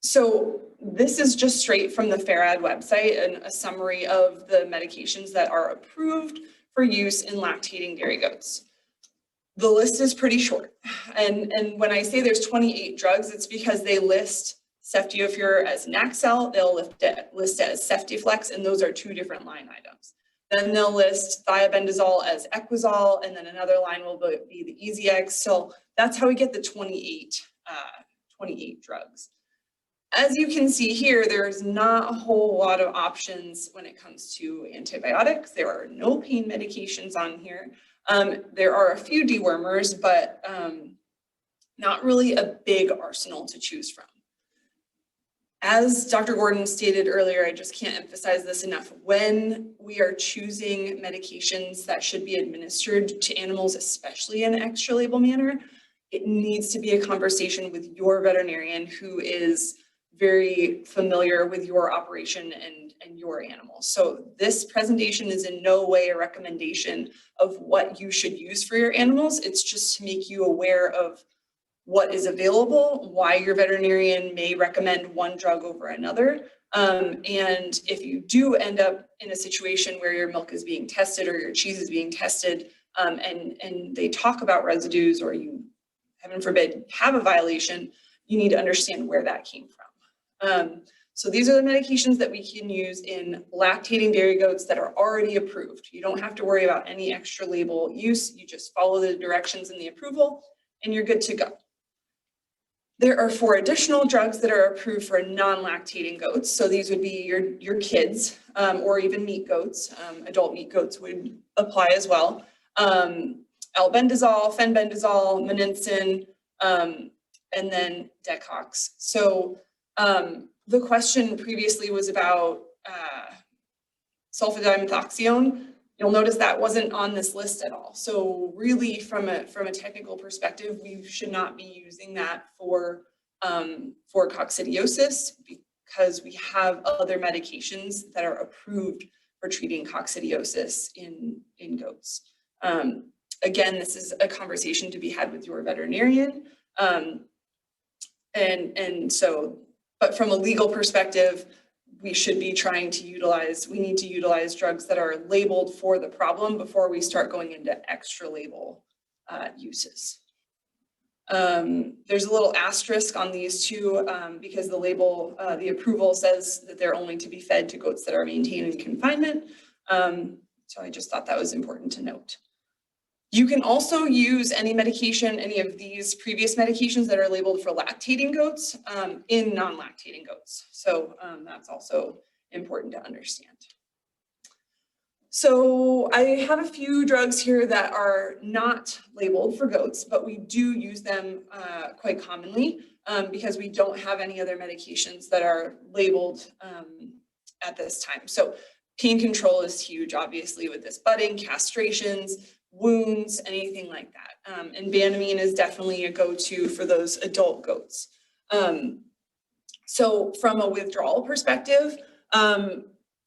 D: So this is just straight from the Farad website and a summary of the medications that are approved for use in lactating dairy goats. The list is pretty short. And when I say there's 28 drugs, it's because they list ceftiafur as Nexal, they'll list it as Ceftiflex, and those are 2 different line items. Then they'll list thiabendazole as Equazole, and then another line will be the EasyX. So that's how we get the 28 drugs. As you can see here, there's not a whole lot of options when it comes to antibiotics. There are no pain medications on here. There are a few dewormers, but not really a big arsenal to choose from. As Dr. Gordon stated earlier, I just can't emphasize this enough. When we are choosing medications that should be administered to animals, especially in an extra label manner, it needs to be a conversation with your veterinarian who is very familiar with your operation and your animals. So this presentation is in no way a recommendation of what you should use for your animals. It's just to make you aware of what is available, why your veterinarian may recommend one drug over another. And if you do end up in a situation where your milk is being tested or your cheese is being tested, and they talk about residues, or you, heaven forbid, have a violation, you need to understand where that came from. So these are the medications that we can use in lactating dairy goats that are already approved. You don't have to worry about any extra label use. You just follow the directions in the approval and you're good to go. There are 4 additional drugs that are approved for non-lactating goats. So these would be your kids, or even meat goats. Adult meat goats would apply as well. Albendazole, fenbendazole, Maloxican, and then Decox. So the question previously was about sulfadimethoxam. You'll notice that wasn't on this list at all. So really from a technical perspective, we should not be using that for coccidiosis, because we have other medications that are approved for treating coccidiosis in goats. Again, this is a conversation to be had with your veterinarian. But from a legal perspective, we should be trying to we need to utilize drugs that are labeled for the problem before we start going into extra label uses. There's a little asterisk on these 2 because the label, the approval says that they're only to be fed to goats that are maintained in confinement. So I just thought that was important to note. You can also use any medication, any of these previous medications that are labeled for lactating goats in non-lactating goats. So that's also important to understand. So I have a few drugs here that are not labeled for goats, but we do use them quite commonly because we don't have any other medications that are labeled at this time. So pain control is huge, obviously, with this budding, castrations, wounds, anything like that. And Banamine is definitely a go-to for those adult goats. So from a withdrawal perspective,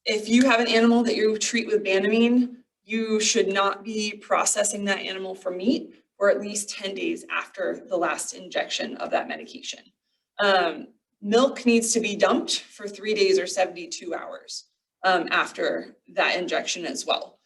D: if you have an animal that you treat with Banamine, you should not be processing that animal for meat for at least 10 days after the last injection of that medication. Milk needs to be dumped for 3 days or 72 hours after that injection as well.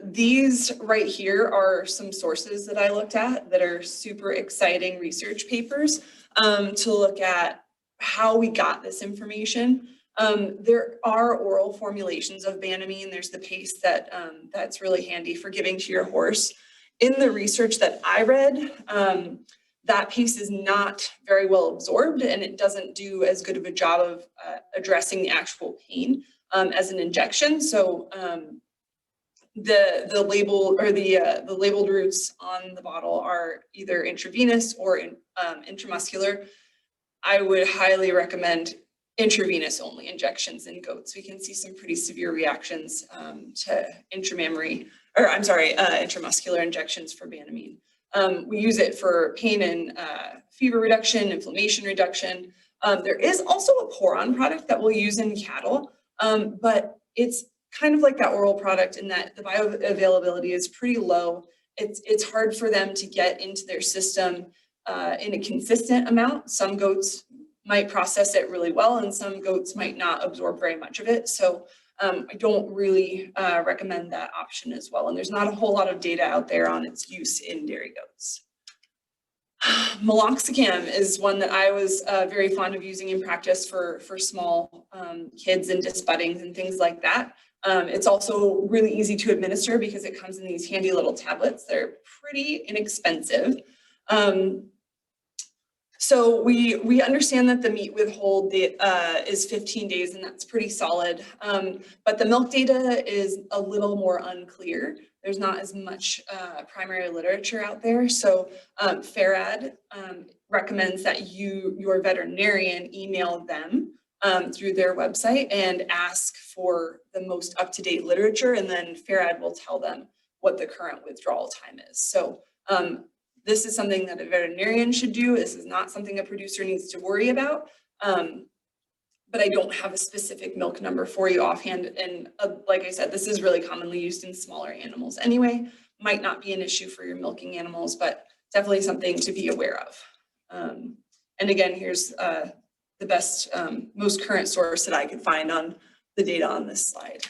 D: These right here are some sources that I looked at that are super exciting research papers to look at how we got this information. There are oral formulations of Banamine. There's the paste that that's really handy for giving to your horse. In the research that I read, that paste is not very well absorbed, and it doesn't do as good of a job of addressing the actual pain as an injection. So the label or the labeled routes on the bottle are either intravenous or intramuscular. I would highly recommend intravenous only injections in goats. We can see some pretty severe reactions to intramuscular injections for Banamine. We use it for pain and fever reduction, inflammation reduction. There is also a pour-on product that we'll use in cattle, but it's kind of like that oral product in that the bioavailability is pretty low. It's hard for them to get into their system in a consistent amount. Some goats might process it really well, and some goats might not absorb very much of it. So I don't really recommend that option as well. And there's not a whole lot of data out there on its use in dairy goats. Maloxican is one that I was very fond of using in practice for small kids and disbuddings and things like that. It's also really easy to administer because it comes in these handy little tablets. They're pretty inexpensive. So we understand that the meat withhold is 15 days, and that's pretty solid. But the milk data is a little more unclear. There's not as much primary literature out there. So Farad recommends that your veterinarian email them through their website and ask for the most up-to-date literature, and then Farad will tell them what the current withdrawal time is. So this is something that a veterinarian should do. This is not something a producer needs to worry about. But I don't have a specific milk number for you offhand. And like I said, this is really commonly used in smaller animals anyway. Might not be an issue for your milking animals, but definitely something to be aware of. And again, here's the best, most current source that I could find on the data on this slide.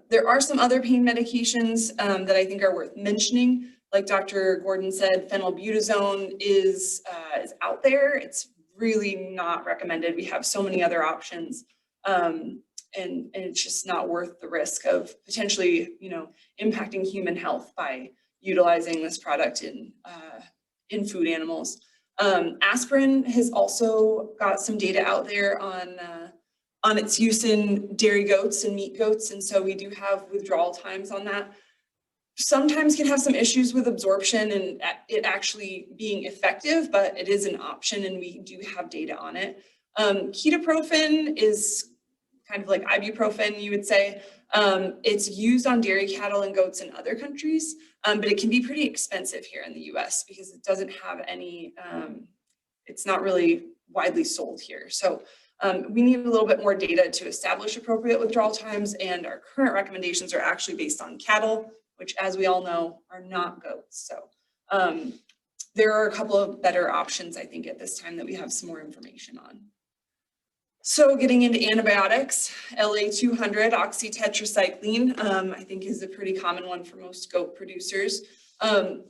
D: There are some other pain medications that I think are worth mentioning. Like Dr. Gorden said, phenylbutazone is out there. It's really not recommended. We have so many other options, and it's just not worth the risk of potentially, impacting human health by utilizing this product in food animals. Aspirin has also got some data out there on its use in dairy goats and meat goats, and so we do have withdrawal times on that. Sometimes can have some issues with absorption and it actually being effective, but it is an option and we do have data on it. Ketoprofen is kind of like ibuprofen, you would say. It's used on dairy cattle and goats in other countries, but it can be pretty expensive here in the US because it doesn't have any, it's not really widely sold here. So we need a little bit more data to establish appropriate withdrawal times, and our current recommendations are actually based on cattle, which, as we all know, are not goats. So there are a couple of better options, I think, at this time that we have some more information on. So getting into antibiotics, LA200, oxytetracycline, I think is a pretty common one for most goat producers. The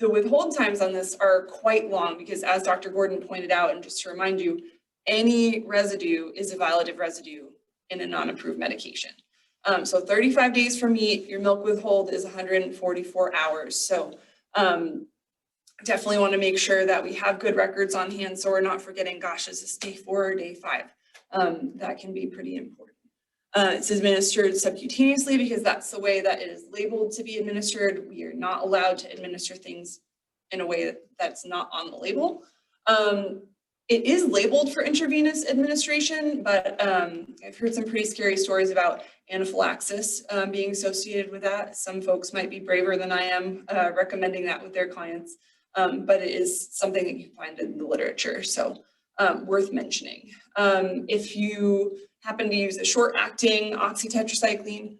D: withhold times on this are quite long because, as Dr. Gorden pointed out, and just to remind you, any residue is a violative residue in a non-approved medication. So 35 days for meat, your milk withhold is 144 hours. So definitely want to make sure that we have good records on hand so we're not forgetting, gosh, is this day 4 or day 5? That can be pretty important. It's administered subcutaneously because that's the way that it is labeled to be administered. We are not allowed to administer things in a way that's not on the label. It is labeled for intravenous administration, but I've heard some pretty scary stories about anaphylaxis being associated with that. Some folks might be braver than I am recommending that with their clients, but it is something that you find in the literature. So worth mentioning. If you happen to use a short-acting oxytetracycline,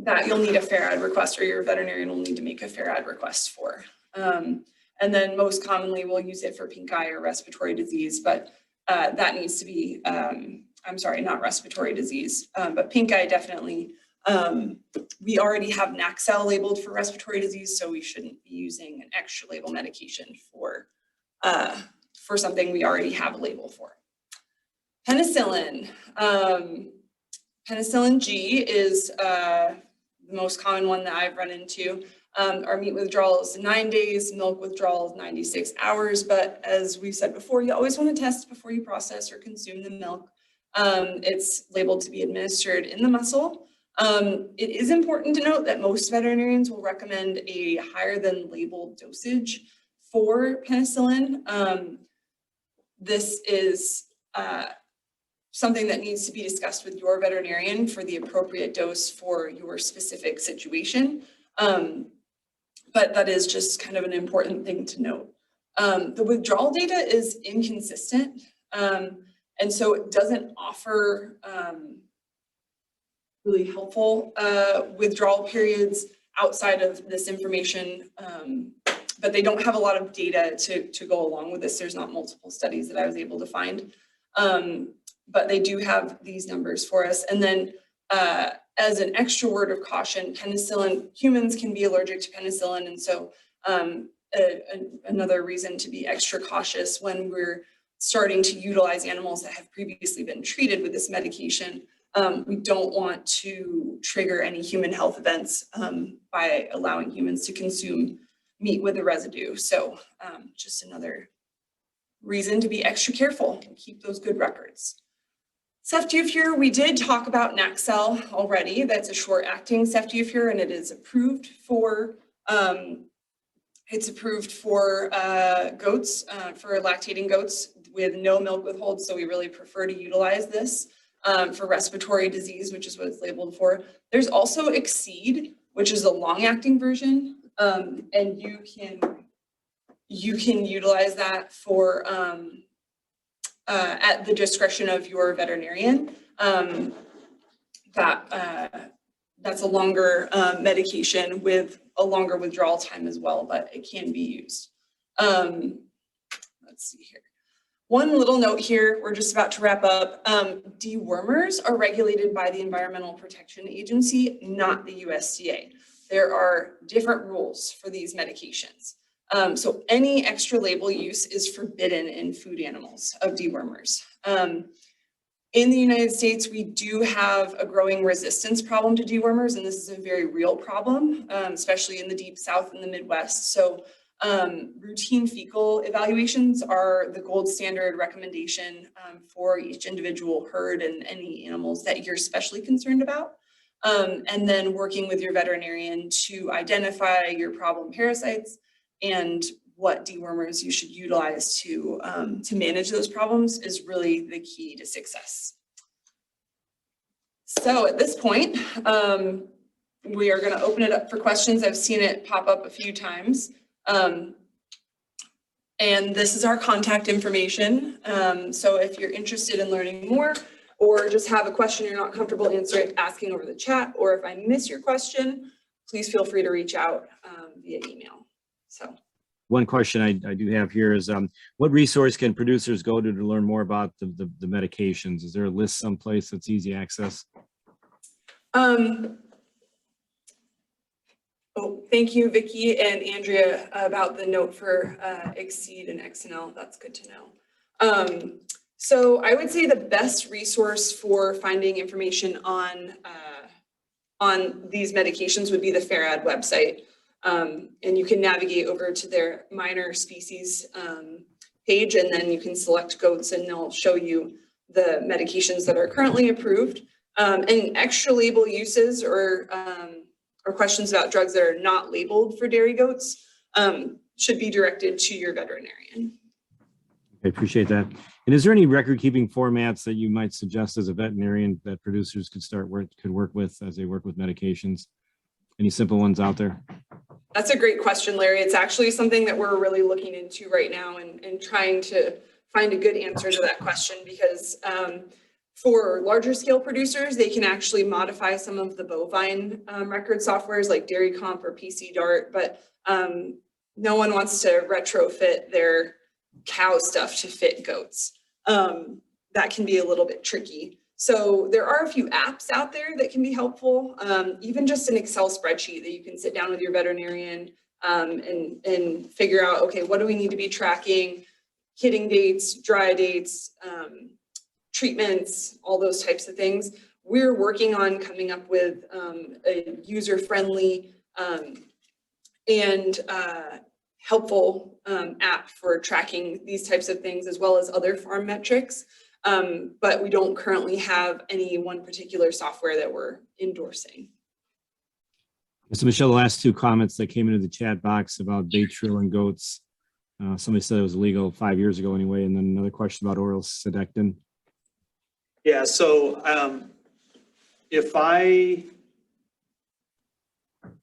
D: that you'll need a Farad request, or your veterinarian will need to make a Farad request for. And then most commonly we'll use it for pink eye or respiratory disease, but that needs to be, I'm sorry, not respiratory disease, but pink eye definitely. We already have Nexal labeled for respiratory disease, so we shouldn't be using an extra label medication for something we already have a label for. Penicillin. Penicillin G is the most common one that I've run into. Our meat withdrawal is 9 days, milk withdrawal is 96 hours, but as we said before, you always want to test before you process or consume the milk. It's labeled to be administered in the muscle. It is important to note that most veterinarians will recommend a higher than labeled dosage for penicillin. This is something that needs to be discussed with your veterinarian for the appropriate dose for your specific situation. But that is just kind of an important thing to note. The withdrawal data is inconsistent, and so it doesn't offer really helpful withdrawal periods outside of this information, but they don't have a lot of data to go along with this. There's not multiple studies that I was able to find, but they do have these numbers for us. And then as an extra word of caution, penicillin, humans can be allergic to penicillin, and so another reason to be extra cautious when we're starting to utilize animals that have previously been treated with this medication. We don't want to trigger any human health events by allowing humans to consume meat with a residue. So just another reason to be extra careful and keep those good records. Ceftiafur, we did talk about Nexal already. That's a short-acting ceftiafur, and it is approved for goats, for lactating goats with no milk withhold. So we really prefer to utilize this for respiratory disease, which is what it's labeled for. There's also Exceed, which is a long-acting version, and you can utilize that for at the discretion of your veterinarian. That's a longer medication with a longer withdrawal time as well, but it can be used. Let's see here. One little note here, we're just about to wrap up. Dewormers are regulated by the Environmental Protection Agency, not the USDA. There are different rules for these medications. So any extra label use is forbidden in food animals of dewormers. In the United States, we do have a growing resistance problem to dewormers, and this is a very real problem, especially in the deep South and the Midwest. So routine fecal evaluations are the gold standard recommendation for each individual herd and any animals that you're especially concerned about. And then working with your veterinarian to identify your problem parasites and what dewormers you should utilize to manage those problems is really the key to success. So at this point, we are going to open it up for questions. I've seen it pop up a few times. And this is our contact information. So if you're interested in learning more or just have a question you're not comfortable asking over the chat, or if I miss your question, please feel free to reach out via email. So.
B: One question I do have here is, what resource can producers go to learn more about the medications? Is there a list someplace that's easy access?
D: Oh, thank you, Vicki and Andrea, about the note for Exceed and XNL. That's good to know. So I would say the best resource for finding information on these medications would be the Farad website. And you can navigate over to their minor species page, and then you can select goats, and they'll show you the medications that are currently approved. And extra label uses or questions about drugs that are not labeled for dairy goats should be directed to your veterinarian.
B: I appreciate that. And is there any record-keeping formats that you might suggest as a veterinarian that producers could work with as they work with medications? Any simple ones out there?
D: That's a great question, Larry. It's actually something that we're really looking into right now and trying to find a good answer to that question, because for larger scale producers, they can actually modify some of the bovine record softwares like Dairy Comp or PC Dart, but no one wants to retrofit their cow stuff to fit goats. That can be a little bit tricky. So there are a few apps out there that can be helpful, even just an Excel spreadsheet that you can sit down with your veterinarian and figure out, okay, what do we need to be tracking, hitting dates, dry dates, treatments, all those types of things. We're working on coming up with a user-friendly and helpful app for tracking these types of things, as well as other farm metrics. But we don't currently have any one particular software that we're endorsing.
B: So Michelle, the last two comments that came into the chat box about Baytril and goats. Somebody said it was illegal 5 years ago anyway, and then another question about oral sedectin.
C: Yeah, so if I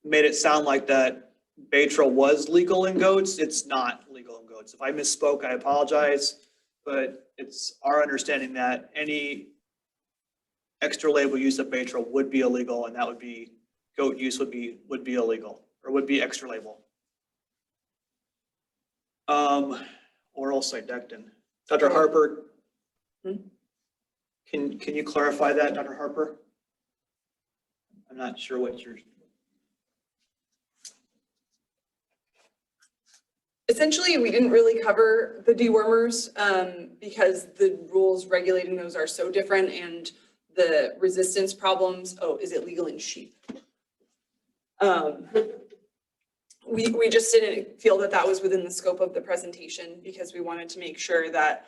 C: made it sound like that Baytril was legal in goats, it's not legal in goats. If I misspoke, I apologize, but it's our understanding that any extra label use of Baytril would be illegal, and that would be goat use would be illegal, or would be extra label. Oral sedectin. Dr. Harper, can you clarify that, Dr. Harper? I'm not sure what you're.
D: Essentially, we didn't really cover the dewormers because the rules regulating those are so different, and the resistance problems. Oh, is it legal in sheep? We just didn't feel that that was within the scope of the presentation, because we wanted to make sure that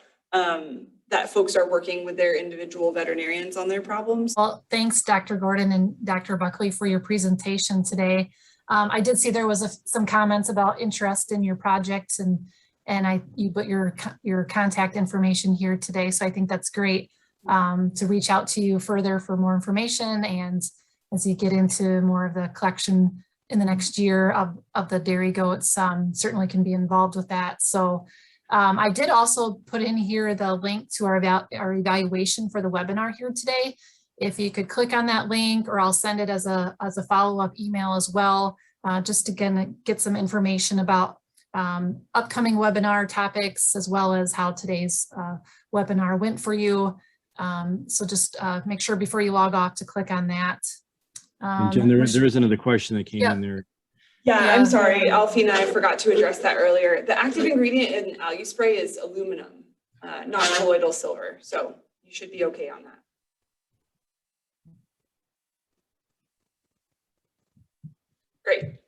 D: that folks are working with their individual veterinarians on their problems.
A: Well, thanks, Dr. Gorden and Dr. Buckley, for your presentation today. I did see there was some comments about interest in your projects, and you put your contact information here today. So I think that's great to reach out to you further for more information, and as you get into more of the collection in the next year of the dairy goats, certainly can be involved with that. So I did also put in here the link to our evaluation for the webinar here today. If you could click on that link, or I'll send it as a follow-up email as well, just to get some information about upcoming webinar topics, as well as how today's webinar went for you. So just make sure before you log off to click on that.
B: And Jen, there is another question that came in there.
D: Yeah, I'm sorry, Alfina, I forgot to address that earlier. The active ingredient in algae spray is aluminum, not colloidal silver. So you should be okay on that. Great.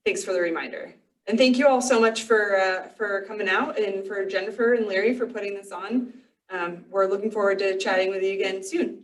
D: Thanks for the reminder. And thank you all so much for coming out, and for Jennifer and Larry for putting this on. We're looking forward to chatting with you again soon.